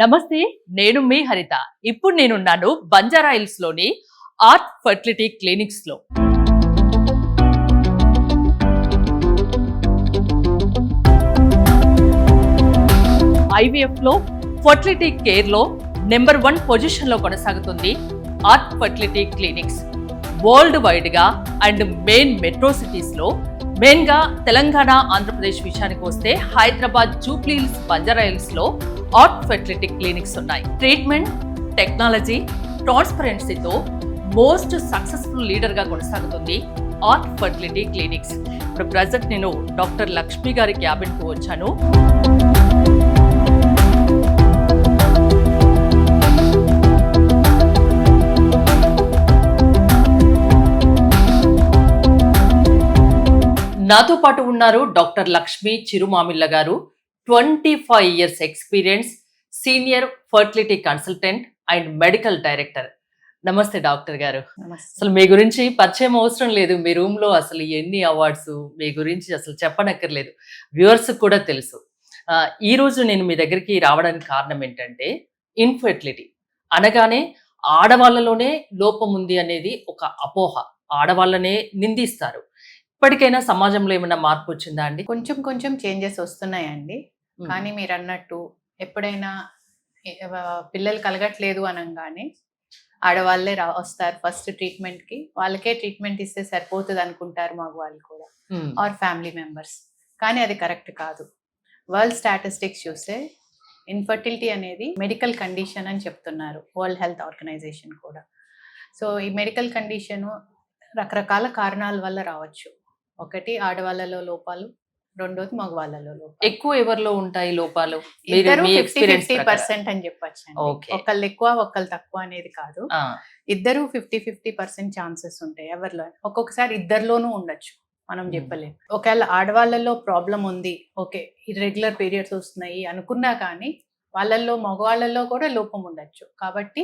నమస్తే. నేను మీ హరిత. ఇప్పుడు నేనున్నాను బంజారా హిల్స్ లోని ఆర్ట్ ఫర్టిలిటీ క్లినిక్స్ లో. ఐవీఎఫ్ లో ఫర్టిలిటీ కేర్ లో నెంబర్ 1 పొజిషన్ లో కొనసాగుతుంది Art Fertility Clinics. World wide గా అండ్ మెయిన్ మెట్రో సిటీస్ లో, మెయిన్ గా తెలంగాణ, ఆంధ్రప్రదేశ్ విషయానికి వస్తే హైదరాబాద్, జూబ్లీ హిల్స్, బంజారా హిల్స్ లో ఆర్ట్ ఫెర్టిలిటీ క్లినిక్స్ ఉన్నాయి. ట్రీట్మెంట్, టెక్నాలజీ, ట్రాన్స్పరెన్సీతో మోస్ట్ సక్సెస్ఫుల్ లీడర్ గా కొనసాగుతుంది ఆర్ట్ ఫెర్టిలిటీ క్లినిక్స్. ఇప్పుడు ప్రజెంట్ నేను డాక్టర్ లక్ష్మి గారి క్యాబిన్ కు వచ్చాను. నాతో పాటు ఉన్నారు డాక్టర్ లక్ష్మి చిరుమామిళ్ళ గారు. 25 years experience, senior fertility consultant and medical director. నమస్తే డాక్టర్ గారు. అసలు మీ గురించి పరిచయం అవసరం లేదు. మీ రూమ్ లో అసలు ఎన్ని అవార్డ్స్, మీ గురించి అసలు చెప్పనక్కర్లేదు, వ్యూవర్స్ కూడా తెలుసు. ఈ రోజు నేను మీ దగ్గరికి రావడానికి కారణం ఏంటంటే, ఇన్ఫర్టిలిటీ అనగానే ఆడవాళ్ళలోనే లోపం ఉంది అనేది ఒక అపోహ. ఆడవాళ్ళనే నిందిస్తారు. ఇప్పటికైనా సమాజంలో ఏమైనా మార్పు వచ్చిందా అండి? కొంచెం కొంచెం చేంజెస్ వస్తున్నాయండి. కానీ మీరు అన్నట్టు ఎప్పుడైనా పిల్లలు కలగట్లేదు అనగానే ఆడవాళ్ళే వస్తారు ఫస్ట్ ట్రీట్మెంట్ కి. వాళ్ళకే ట్రీట్మెంట్ ఇస్తే సరిపోతుంది అనుకుంటారు మగవాళ్ళు కూడా, ఆర్ ఫ్యామిలీ మెంబర్స్. కానీ అది కరెక్ట్ కాదు. వరల్డ్ స్టాటిస్టిక్స్ చూస్తే ఇన్ఫర్టిలిటీ అనేది మెడికల్ కండిషన్ అని చెప్తున్నారు, వరల్డ్ హెల్త్ ఆర్గనైజేషన్ కూడా. సో ఈ మెడికల్ కండిషన్ రకరకాల కారణాల వల్ల రావచ్చు. ఒకటి ఆడవాళ్ళలో లోపాలు, రెండోది మగవాళ్ళలో లోపాలు. ఎక్కువ ఎవరిలో ఉంటాయి లోపాలు? ఇద్దరు 50-50% అని చెప్పచ్చు. ఒకళ్ళు ఎక్కువ ఒకళ్ళు తక్కువ అనేది కాదు, ఇద్దరు 50-50% ఛాన్సెస్ ఉంటాయి ఎవరిలో. ఒక్కొక్కసారి ఇద్దరిలోనూ ఉండొచ్చు, మనం చెప్పలేము. ఒకవేళ ఆడవాళ్ళలో ప్రాబ్లం ఉంది, ఓకే ఇర్రెగ్యులర్ పీరియడ్స్ వస్తున్నాయి అనుకున్నా కానీ వాళ్ళల్లో మగవాళ్ళల్లో కూడా లోపం ఉండొచ్చు. కాబట్టి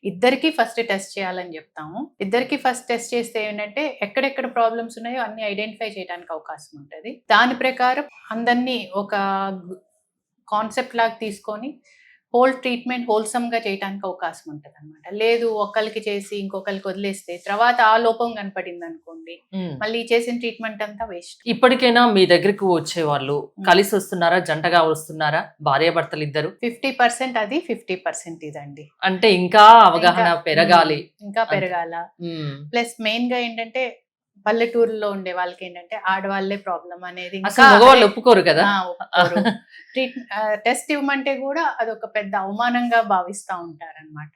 ఇద్దరికి ఫస్ట్ టెస్ట్ చేయాలని చెప్తాము. ఇద్దరికి ఫస్ట్ టెస్ట్ చేస్తే ఏంటంటే ఎక్కడెక్కడ ప్రాబ్లమ్స్ ఉన్నాయో అన్ని ఐడెంటిఫై చేయడానికి అవకాశం ఉంటుంది. దాని ప్రకారం అందరినీ ఒక కాన్సెప్ట్ లాగా తీసుకొని హోల్ ట్రీట్మెంట్ హోల్సమ్ గా చేయడానికి అవకాశం ఉంటుంది అనమాట. లేదు ఒకరికి చేసి ఇంకొకరికి వదిలేస్తే తర్వాత ఆ లోపం కనపడింది అనుకోండి, మళ్ళీ చేసిన ట్రీట్మెంట్ అంతా వేస్ట్. ఇప్పటికైనా మీ దగ్గరకు వచ్చే వాళ్ళు కలిసి వస్తున్నారా, జంటగా వస్తున్నారా, భార్యాభర్తలు ఇద్దరు? 50% అది, 50% ఇదండి. అంటే ఇంకా అవగాహన పెరగాలి, ఇంకా పెరగాల. ప్లస్ మెయిన్ గా ఏంటంటే పల్లెటూరులో ఉండే వాళ్ళకి ఏంటంటే ఆడవాళ్లే ప్రాబ్లం అనేది మగవాళ్ళు ఒప్పుకోరు కదా. టెస్ట్ ఇవ్వమంటే కూడా అదొక పెద్ద అవమానంగా భావిస్తూ ఉంటారనమాట.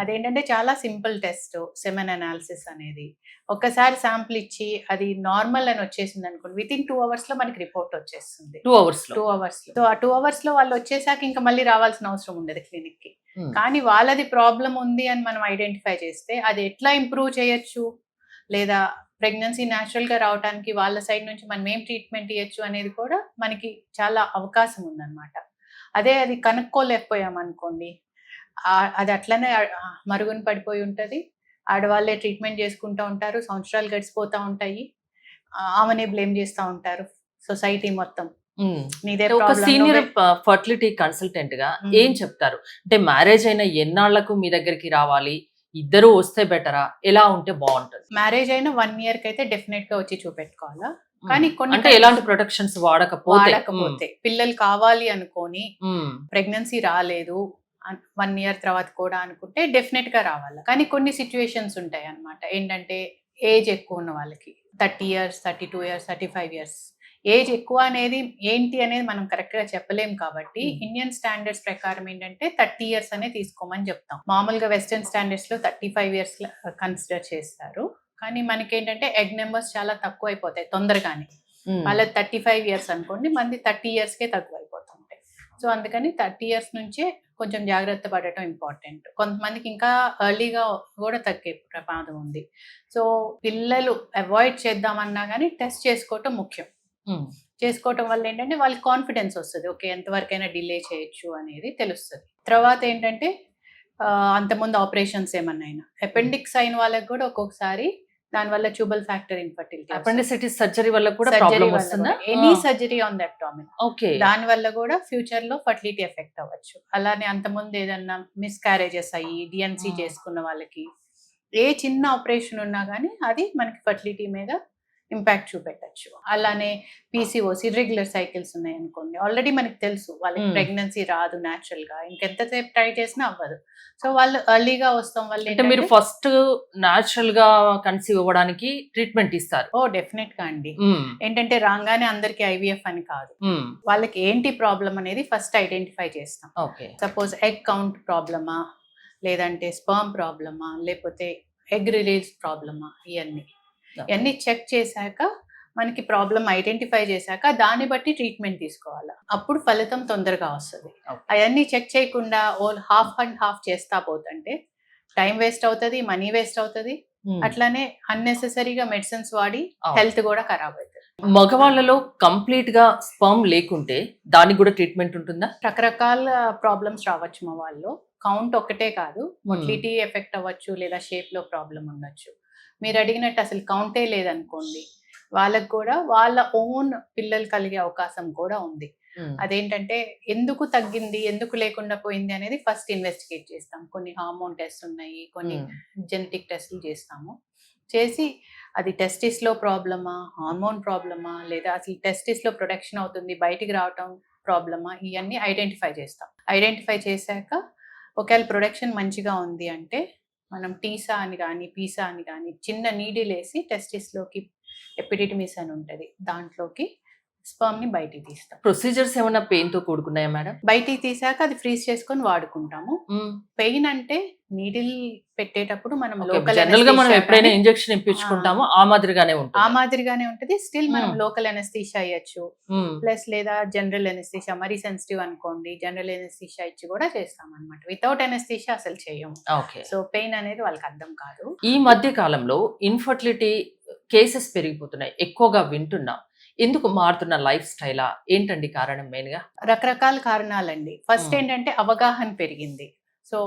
అదేంటంటే చాలా సింపుల్ టెస్ట్, సెమెన్ అనాలిసిస్ అనేది. ఒక్కసారి శాంపుల్ ఇచ్చి అది నార్మల్ అని వచ్చేసింది అనుకోండి, వితిన్ 2 hours లో మనకి రిపోర్ట్ వచ్చేస్తుంది. 2 hours లో. సో ఆ 2 hours లో వాళ్ళు వచ్చేసాక ఇంకా మళ్ళీ రావాల్సిన అవసరం ఉండదు క్లినిక్ కి. కానీ వాళ్ళది ప్రాబ్లం ఉంది అని మనం ఐడెంటిఫై చేస్తే అది ఎట్లా ఇంప్రూవ్ చేయొచ్చు, లేదా ప్రెగ్నెన్సీ న్యాచురల్ గా రావడానికి వాళ్ళ సైడ్ నుంచి మనం ఏం ట్రీట్మెంట్ ఇవ్వచ్చు అనేది కూడా మనకి చాలా అవకాశం ఉందన్నమాట. అదే అది కనుక్కోలేకపోయాం అనుకోండి, అది అట్లనే మరుగున పడిపోయి ఉంటుంది. ఆడవాళ్ళే ట్రీట్మెంట్ చేసుకుంటూ ఉంటారు, సంవత్సరాలు గడిచిపోతూ ఉంటాయి, ఆమెనే బ్లేమ్ చేస్తూ ఉంటారు సొసైటీ మొత్తం. ఒక సీనియర్ ఫర్టిలిటీ కన్సల్టెంట్ గా ఏం చెప్తారు అంటే, మ్యారేజ్ అయిన ఎన్నాళ్లకు మీ దగ్గరికి రావాలి, ఇద్దరు వస్తే బెటరా, ఎలా ఉంటే బాగుంటుంది? మ్యారేజ్ అయిన 1 year కి డెఫినెట్ గా వచ్చి చూపెట్టుకోవాలా. కానీ కొన్ని అంటే ఎలాంటి ప్రొటెక్షన్స్ వాడకపోతే, పిల్లలు కావాలి అనుకోని ప్రెగ్నెన్సీ రాలేదు 1 year తర్వాత కూడా అనుకుంటే డెఫినెట్ గా రావాలా. కానీ కొన్ని సిచ్యువేషన్స్ ఉంటాయి అన్నమాట. ఏంటంటే ఏజ్ ఎక్కువ ఉన్న వాళ్ళకి 30 years, 32 years, 35 years ఏజ్ ఎక్కువ అనేది ఏంటి అనేది మనం కరెక్ట్ గా చెప్పలేం. కాబట్టి ఇండియన్ స్టాండర్డ్స్ ప్రకారం ఏంటంటే 30 years అనే తీసుకోమని చెప్తాం. మామూలుగా వెస్టర్న్ స్టాండర్డ్స్ లో 35 years కన్సిడర్ చేస్తారు. కానీ మనకేంటంటే ఎగ్ నెంబర్స్ చాలా తక్కువ అయిపోతాయి తొందరగానే. వాళ్ళ 35 years అనుకోండి, మంది 30 years కే తక్కువ అయిపోతుంటాయి. సో అందుకని 30 years నుంచే కొంచెం జాగ్రత్త పడటం ఇంపార్టెంట్. కొంతమందికి ఇంకా ఎర్లీగా కూడా తగ్గే ప్రమాదం ఉంది. సో పిల్లలు అవాయిడ్ చేద్దామన్నా కానీ టెస్ట్ చేసుకోవటం ముఖ్యం. చేసుకోవటం వల్ల ఏంటంటే వాళ్ళకి కాన్ఫిడెన్స్ వస్తుంది, ఓకే ఎంతవరకైనా డిలే చేయొచ్చు అనేది తెలుస్తుంది. తర్వాత ఏంటంటే అంతకుముందు ఆపరేషన్స్ ఏమన్నా అపెండిక్స్ అయిన వాళ్ళకి కూడా ఒక్కొక్కసారి దానివల్ల tubal factor infertility, appendicitis surgery వల్ల కూడా సర్జరీ ప్రాబ్లం వల్ల వస్తుందా? Any surgery on the abdomen, okay. దాని వల్ల కూడా ఫ్యూచర్ లో ఫర్టిలిటీ ఎఫెక్ట్ అవ్వచ్చు. అలానే అంతకుముందు ఏదన్నా మిస్క్యారేజెస్ అయ్యి డిఎన్సీ చేసుకున్న వాళ్ళకి ఏ చిన్న ఆపరేషన్ ఉన్నా కానీ అది మనకి ఫర్టిలిటీ మీద ఇంపాక్ట్ చూపెట్టచ్చు. అలానే పీసీఓస్, ఇర్రెగ్యులర్ సైకిల్స్ ఉన్నాయి అనుకోండి, ఆల్రెడీ మనకి తెలుసు వాళ్ళకి ప్రెగ్నెన్సీ రాదు న్యాచురల్ గా, ఇంకెంతసేపు ట్రై చేసినా అవ్వదు. సో వాళ్ళు ఎర్లీగా వస్తాం వల్ల అంటే మీరు ఫస్ట్ న్యాచురల్ గా కన్సీవ్ అవ్వడానికి ట్రీట్మెంట్ ఇస్తారు? ఓ డెఫినెట్ గా అండి. ఏంటంటే రాగానే అందరికి ఐవీఎఫ్ అని కాదు, మ్మ్. వాళ్ళకి ఏంటి ప్రాబ్లం అనేది ఫస్ట్ ఐడెంటిఫై చేస్తాం. ఓకే. సపోజ్ ఎగ్ కౌంట్ ప్రాబ్లమా, లేదంటే స్పర్మ్ ప్రాబ్లమా, లేకపోతే ఎగ్ రిలీజ్ ప్రాబ్లమా, ఇవన్నీ చెక్ చేశాక మనకి ప్రాబ్లం ఐడెంటిఫై చేశాక దాన్ని బట్టి ట్రీట్మెంట్ తీసుకోవాలి. అప్పుడు ఫలితం తొందరగా వస్తుంది. Okay. అవన్నీ చెక్ చేయకుండా హాఫ్ అండ్ హాఫ్ చేస్తా పోతుంటే టైం వేస్ట్ అవుతుంది, మనీ వేస్ట్ అవుతుంది. మ్మ్. అట్లానే అన్నెసెసరీగా మెడిసిన్స్ వాడి అవును. హెల్త్ కూడా ఖరాబ్ అవుతుంది. మగవాళ్ళలో కంప్లీట్ గా స్పర్మ్ లేకుంటే దానికి కూడా ట్రీట్మెంట్ ఉంటుందా? రకరకాల ప్రాబ్లమ్స్ రావచ్చు మా వాళ్ళు. కౌంట్ ఒకటే కాదు, మొటిలిటీ ఎఫెక్ట్ అవ్వచ్చు, లేదా షేప్ లో ప్రాబ్లం ఉండొచ్చు. మీరు అడిగినట్టు అసలు కౌంటే లేదనుకోండి, వాళ్ళకు కూడా వాళ్ళ ఓన్ పిల్లలు కలిగే అవకాశం కూడా ఉంది. మ్మ్. అదేంటంటే ఎందుకు తగ్గింది, ఎందుకు లేకుండా పోయింది అనేది ఫస్ట్ ఇన్వెస్టిగేట్ చేస్తాం. కొన్ని హార్మోన్ టెస్ట్ ఉన్నాయి, కొన్ని మ్మ్. జెనెటిక్ టెస్టులు చేస్తాము. చేసి అది టెస్టిస్ లో ప్రాబ్లమా, హార్మోన్ ప్రాబ్లమా, లేదా అసలు టెస్టిస్ లో ప్రొడక్షన్ అవుతుంది బయటికి రావటం ప్రాబ్లమా, ఇవన్నీ ఐడెంటిఫై చేస్తాం. ఐడెంటిఫై చేశాక ఒకవేళ ప్రొడక్షన్ మంచిగా ఉంది అంటే మనం టీసా అని కానీ పీసా అని కానీ చిన్న నీడిల్ వేసి టెస్టిస్లోకి, ఎపిడిటమిస్ అని ఉంటుంది దాంట్లోకి స్పర్మ్ ని బయటికి తీస్తాం. ప్రొసీజర్స్ ఏమైనా పెయిన్ తో కూడుకున్నాయా మేడం? బయటికి తీసాక అది ఫ్రీజ్ చేసుకొని వాడుకుంటాము. పెయిన్ అంటే నీడిల్ పెట్టేటప్పుడు మనం లోకల్ జనరల్ గా మనం ఎప్పుడైనా ఇంజెక్షన్ ఇప్పించుకుంటామో ఆ మాదిరిగానే ఆ ఉంటుంది. మాదిరిగానే ఉంటుంది. స్టిల్ మనం లోకల్ ఎనస్థీషియా ఇవ్వచ్చు, మ్మ్. ప్లస్ లేదా జనరల్ ఎనస్థీషియా, మరీ సెన్సిటివ్ అనుకోండి జనరల్ ఎనస్థీషియా ఇచ్చి కూడా చేస్తాం అనమాట. వితౌట్ ఎనస్థీషియా అసలు చేయము. ఓకే. సో పెయిన్ అనేది వాళ్ళకి అర్థం కాదు. ఈ మధ్య కాలంలో ఇన్ఫర్టిలిటీ కేసెస్ పెరిగిపోతున్నాయి, ఎక్కువగా వింటున్నాం. ఎందుకు మారుతున్న లైఫ్ స్టైలా ఏంటండి కారణం మెయిన్ గా? రకరకాల కారణాలండి. ఫస్ట్ ఏంటంటే అవగాహన పెరిగింది. సో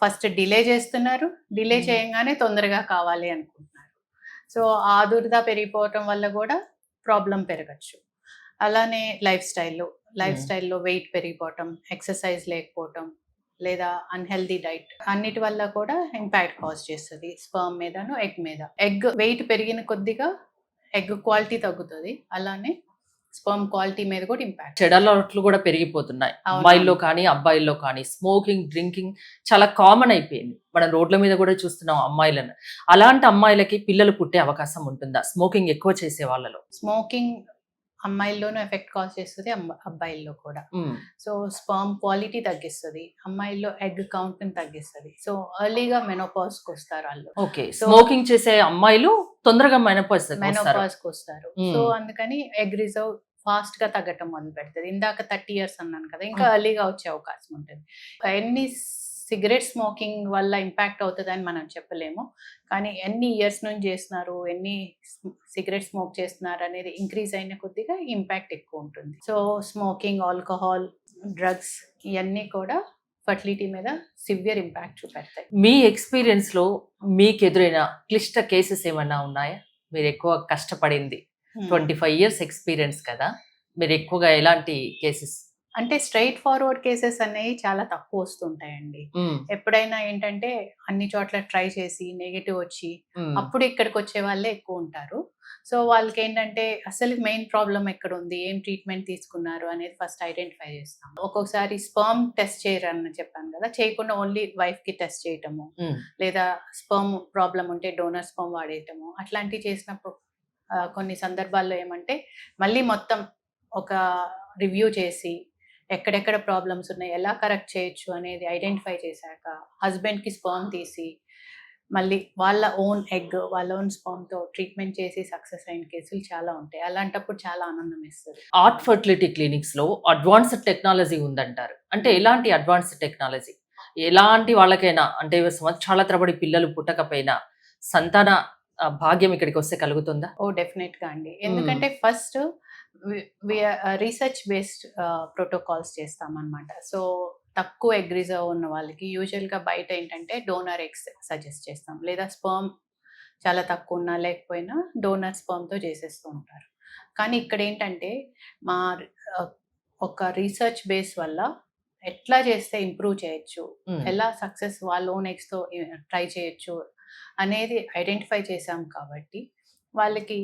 ఫస్ట్ డిలే చేస్తున్నారు, డిలే చేయంగానే తొందరగా కావాలి అనుకుంటున్నారు. సో ఆదుర్ద పెరిగిపోవటం వల్ల కూడా ప్రాబ్లం పెరగచ్చు. అలానే లైఫ్ స్టైల్లో వెయిట్ పెరిగిపోవటం, ఎక్సర్సైజ్ లేకపోవటం, లేదా అన్హెల్దీ డైట్, అన్నిటి వల్ల కూడా ఇంపాక్ట్ కాజ్ చేస్తుంది స్పర్మ్ మీదను ఎగ్ మీద. ఎగ్ వెయిట్ పెరిగిన కొద్దిగా ఎగ్ క్వాలిటీ తగ్గుతుంది, అలానే స్పర్మ్ క్వాలిటీ మీద కూడా ఇంపాక్ట్. చెడు అలవాట్లు కూడా పెరిగిపోతున్నాయి అవును. అమ్మాయిల్లో కానీ అబ్బాయిల్లో కానీ. స్మోకింగ్, డ్రింకింగ్ చాలా కామన్ అయిపోయింది. మనం రోడ్ల మీద కూడా చూస్తున్నాం అమ్మాయిలను. అలాంటి అమ్మాయిలకి పిల్లలు పుట్టే అవకాశం ఉంటుందా స్మోకింగ్ ఎక్కువ చేసే వాళ్ళలో? స్మోకింగ్ అమ్మాయిల్లోనూ ఎఫెక్ట్ కాజ్ చేస్తుంది, అబ్బాయిల్లో కూడా. మ్మ్. సో స్పర్మ్ క్వాలిటీ తగ్గిస్తుంది, అమ్మాయిల్లో ఎగ్ కౌంట్ ని తగ్గిస్తుంది. సో ఎర్లీగా మెనోపాజ్కి వస్తారు వాళ్ళు. ఓకే. స్మోకింగ్ చేసే అమ్మాయిలు తొందరగా మెనోపాజ్ మెనోపాజ్కి వస్తారు. సో అందుకని ఎగ్ రిజర్వ్ ఫాస్ట్ గా తగ్గటం మొదలు పెడుతుంది. ఇందాక 30 years అన్నాను కదా, ఇంకా ఎర్లీగా వచ్చే అవకాశం ఉంటుంది. ఎన్ని సిగరెట్ స్మోకింగ్ వల్ల ఇంపాక్ట్ అవుతుందని మనం చెప్పలేము, కానీ ఎన్ని ఇయర్స్ నుంచి చేస్తున్నారు, ఎన్ని సిగరెట్ స్మోక్ చేస్తున్నారు అనేది ఇంక్రీజ్ అయిన కొద్దిగా ఇంపాక్ట్ ఎక్కువ ఉంటుంది. సో స్మోకింగ్, ఆల్కహాల్, డ్రగ్స్ ఇవన్నీ కూడా ఫర్టిలిటీ మీద సివియర్ ఇంపాక్ట్ చూపెడతాయి. మీ ఎక్స్పీరియన్స్ లో మీకు ఎదురైన క్లిష్ట కేసెస్ ఏమన్నా ఉన్నాయా? మీరు ఎక్కువ కష్టపడింది 25 years ఎక్స్పీరియన్స్ కదా, మీరు ఎక్కువగా ఎలాంటి కేసెస్? అంటే స్ట్రైట్ ఫార్వర్డ్ కేసెస్ అనేవి చాలా తక్కువ వస్తుంటాయండి. ఎప్పుడైనా ఏంటంటే అన్ని చోట్ల ట్రై చేసి నెగటివ్ వచ్చి అప్పుడు ఇక్కడికి వచ్చే వాళ్ళే ఎక్కువ ఉంటారు. సో వాళ్ళకి ఏంటంటే అసలు మెయిన్ ప్రాబ్లం ఎక్కడ ఉంది, ఏం ట్రీట్మెంట్ తీసుకున్నారు అనేది ఫస్ట్ ఐడెంటిఫై చేస్తాం. ఒక్కొక్కసారి స్పర్మ్ టెస్ట్ చేయరని చెప్పాను కదా, చేయకుండా ఓన్లీ వైఫ్ కి టెస్ట్ చేయటము, లేదా స్పర్మ్ ప్రాబ్లం ఉంటే డోనర్ స్పర్మ్ వాడేయటము, అట్లాంటివి చేసినప్పుడు కొన్ని సందర్భాల్లో ఏమంటే మళ్ళీ మొత్తం ఒక రివ్యూ చేసి ఎక్కడెక్కడ ప్రాబ్లమ్స్ ఉన్నాయి, ఎలా కరెక్ట్ చేయొచ్చు అనేది ఐడెంటిఫై చేశాక హస్బెండ్కి స్పర్మ్ తీసి మళ్ళీ వాళ్ళ ఓన్ ఎగ్, వాళ్ళ ఓన్ స్పర్మ్తో ట్రీట్మెంట్ చేసి సక్సెస్ అయిన కేసులు చాలా ఉంటాయి. అలాంటప్పుడు చాలా ఆనందం ఇస్తుంది. ఆర్ట్ ఫర్టిలిటీ క్లినిక్స్ లో అడ్వాన్స్డ్ టెక్నాలజీ ఉందంటారు. అంటే ఎలాంటి అడ్వాన్స్డ్ టెక్నాలజీ? ఎలాంటి వాళ్ళకైనా, అంటే సంవత్సరాల తరబడి పిల్లలు పుట్టకపోయినా సంతాన భాగ్యం ఇక్కడికి వస్తే కలుగుతుందా? ఓ డెఫినెట్ గా అండి. ఎందుకంటే ఫస్ట్ రీసెర్చ్ బేస్డ్ ప్రోటోకాల్స్ చేస్తాం అన్నమాట. సో తక్కువ ఎగ్ రిజర్వ్ ఉన్న వాళ్ళకి యూజువల్ గా బయట ఏంటంటే డోనర్ ఎగ్స్ సజెస్ట్ చేస్తాం, లేదా స్పర్మ్ చాలా తక్కువ ఉన్నా లేకపోయినా డోనర్ స్పర్మ్తో చేసేస్తూ ఉంటారు. కానీ ఇక్కడ ఏంటంటే మా ఆ, ఒక రీసెర్చ్ బేస్ వల్ల ఎట్లా చేస్తే ఇంప్రూవ్ చేయొచ్చు, ఎలా సక్సెస్ వాళ్ళ ఓన్ ఎగ్స్తో ట్రై చేయొచ్చు అనేది ఐడెంటిఫై చేసాం కాబట్టి వాళ్ళకి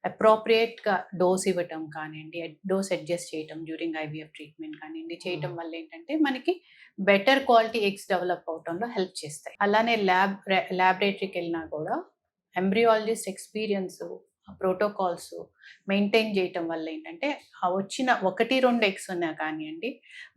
అప్రోప్రియేట్గా డోస్ ఇవ్వటం కానివ్వండి, డోస్ అడ్జస్ట్ చేయటం డ్యూరింగ్ ఐవీఎఫ్ ట్రీట్మెంట్ కానివ్వండి చేయటం వల్ల ఏంటంటే మనకి బెటర్ క్వాలిటీ ఎగ్స్ డెవలప్ అవటంలో హెల్ప్ చేస్తాయి. అలానే ల్యాబొరేటరీకి వెళ్ళినా కూడా ఎంబ్రియాలజిస్ట్ ఎక్స్పీరియన్స్, ప్రోటోకాల్స్ మెయింటైన్ చేయటం వల్ల ఏంటంటే ఆ వచ్చిన 1-2 ఎగ్స్ ఉన్నా కానివ్వండి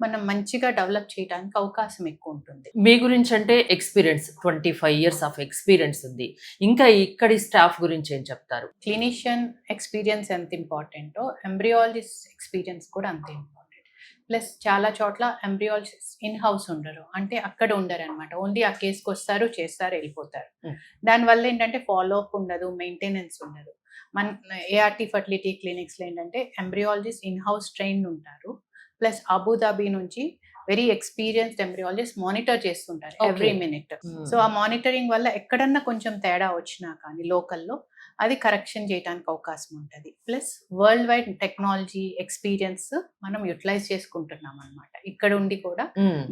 మనం మంచిగా డెవలప్ చేయడానికి అవకాశం ఎక్కువ ఉంటుంది. మీ గురించి అంటే ఎక్స్పీరియన్స్ 25 ఇయర్స్ ఆఫ్ ఎక్స్పీరియన్స్ ఉంది. ఇంకా ఇక్కడి స్టాఫ్ గురించి ఏం చెప్తారు? క్లినిషియన్ ఎక్స్పీరియన్స్ ఎంత ఇంపార్టెంటో ఎంబ్రియాలజిస్ట్ ఎక్స్పీరియన్స్ కూడా అంతే ఇంపార్టెంట్. ప్లస్ చాలా చోట్ల ఎంబ్రియాలజిస్ట్ ఇన్ హౌస్ ఉండరు, అంటే అక్కడ ఉండరు అనమాట. ఓన్లీ ఆ కేసుకి వస్తారు, చేస్తారు, వెళ్ళిపోతారు. దానివల్ల ఏంటంటే ఫాలో అప్ ఉండదు, మెయింటెనెన్స్ ఉండదు. మన ఏఆర్టీ ఫర్టిలిటీ క్లినిక్స్లో ఏంటంటే ఎంబ్రియాలజిస్ట్ ఇన్ హౌస్ ట్రైన్డ్ ఉంటారు. ప్లస్ అబుదాబి నుంచి వెరీ ఎక్స్పీరియన్స్డ్ ఎంబ్రియాలజిస్ట్ మానిటర్ చేస్తుంటారు ఎవ్రీ మినిట్. సో ఆ మానిటరింగ్ వల్ల ఎక్కడన్నా కొంచెం తేడా వచ్చినా కానీ లోకల్లో అది కరెక్షన్ చేయడానికి అవకాశం ఉంటుంది. Plus world wide technology experience మనం యూటిలైజ్ చేసుకుంటున్నాం అనమాట. ఇక్కడ ఉండి కూడా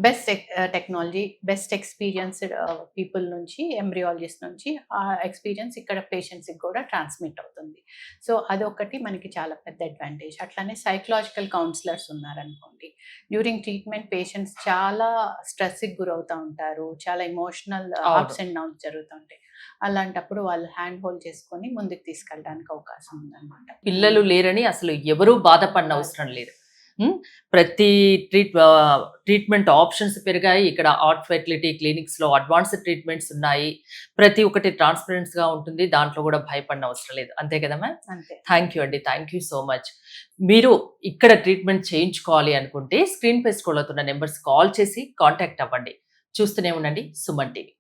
best technology, best experienced people నుంచి, ఎంబ్రియాలజిస్ట్ నుంచి ఆ ఎక్స్పీరియన్స్ ఇక్కడ పేషెంట్స్కి కూడా ట్రాన్స్మిట్ అవుతుంది. సో అదొకటి మనకి చాలా పెద్ద అడ్వాంటేజ్. అట్లానే సైకలాజికల్ కౌన్సిలర్స్ ఉన్నారనుకోండి, డ్యూరింగ్ ట్రీట్మెంట్ పేషెంట్స్ చాలా స్ట్రెస్కి గురవుతూ ఉంటారు, చాలా ఎమోషనల్ అప్స్ అండ్ డౌన్స్ జరుగుతూ ఉంటాయి. అలాంటప్పుడు వాళ్ళు హ్యాండ్ హోల్డ్ చేసుకొని ముందుకు తీసుకెళ్ళడానికి అవకాశం ఉందన్నమాట. పిల్లలు లేరని అసలు ఎవరూ బాధపడిన అవసరం లేదు. ప్రతి ట్రీట్మెంట్ ఆప్షన్స్ పెరిగాయి. ఇక్కడ ఆర్ట్ ఫెర్టిలిటీ క్లినిక్స్లో అడ్వాన్స్డ్ ట్రీట్మెంట్స్ ఉన్నాయి. ప్రతి ఒక్కటి ట్రాన్స్పరెంట్స్గా ఉంటుంది, దాంట్లో కూడా భయపడిన అవసరం లేదు. అంతే కదా మ్యామ్? అంతే. థ్యాంక్ యూ అండి, థ్యాంక్ యూ సో మచ్. మీరు ఇక్కడ ట్రీట్మెంట్ చేయించుకోవాలి అనుకుంటే స్క్రీన్ పై స్క్రోల్ అవుతున్న నెంబర్స్ కాల్ చేసి కాంటాక్ట్ అవ్వండి. చూస్తూనే ఉండండి సుమన్ టీవీ.